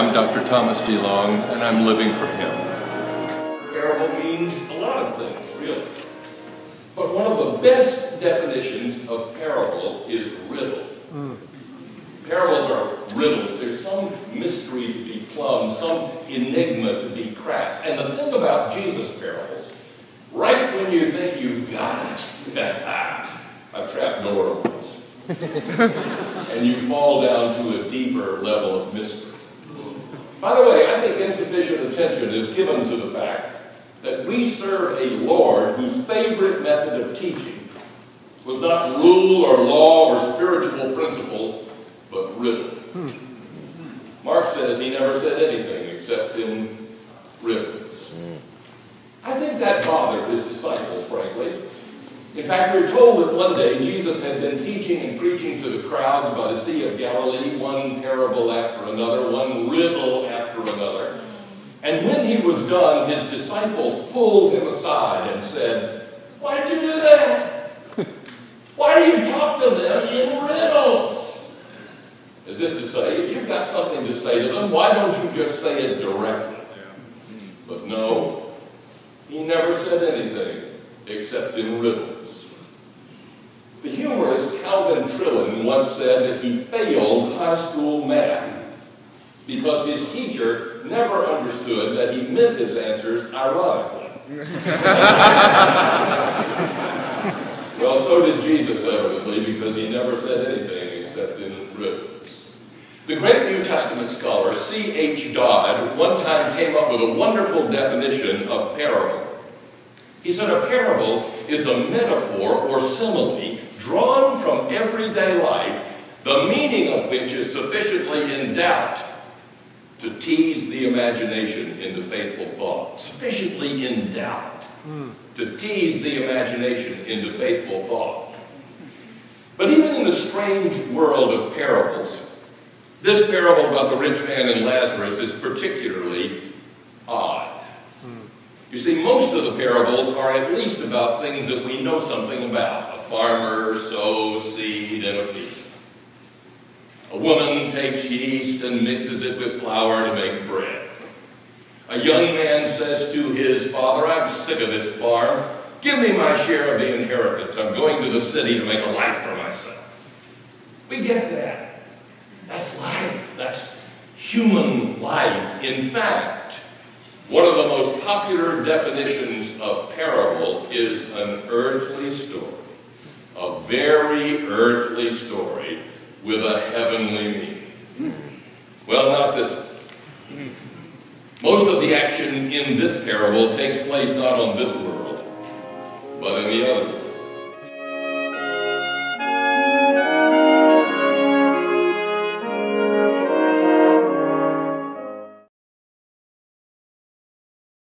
I'm Dr. Thomas D. Long, and I'm living for him. Parable means a lot of things, really. But one of the best definitions of parable is riddle. Parables are riddles. There's some mystery to be plumbed, some enigma to be cracked. And the thing about Jesus' parables, right when you think you've got it, a trap door opens. And you fall down to a deeper level of mystery. By the way, I think insufficient attention is given to the fact that we serve a Lord whose favorite method of teaching was not rule or law or spiritual principle, but riddle. Mark says he never said anything except in riddles. I think that bothered his disciples, frankly. In fact, we're told that one day Jesus had been teaching and preaching to the crowds by the Sea of Galilee, one parable after another, one riddle after another. And when he was done, his disciples pulled him aside and said, "Why'd you do that? Why do you talk to them in riddles?" As if to say, if you've got something to say to them, why don't you just say it directly? But no, he never said anything except in riddles. The humorist Calvin Trillin once said that he failed high school math because his teacher never understood that he meant his answers ironically. Well, so did Jesus evidently, because he never said anything except in riddles. The great New Testament scholar C.H. Dodd one time came up with a wonderful definition of parable. He said a parable is a metaphor or simile drawn from everyday life, the meaning of which is sufficiently in doubt to tease the imagination into faithful thought. Sufficiently in doubt to tease the imagination into faithful thought. But even in the strange world of parables, this parable about the rich man and Lazarus is particularly odd. You see, most of the parables are at least about things that we know something about. A farmer sows seed in a field. A woman takes yeast and mixes it with flour to make bread. A young man says to his father, "I'm sick of this farm. Give me my share of the inheritance. I'm going to the city to make a life for myself." We get that. That's life. That's human life. In fact, one of the most popular definitions of parable is an earthly story. A very earthly story with a heavenly meaning. Well, not this one. Most of the action in this parable takes place not on this world, but in the other world.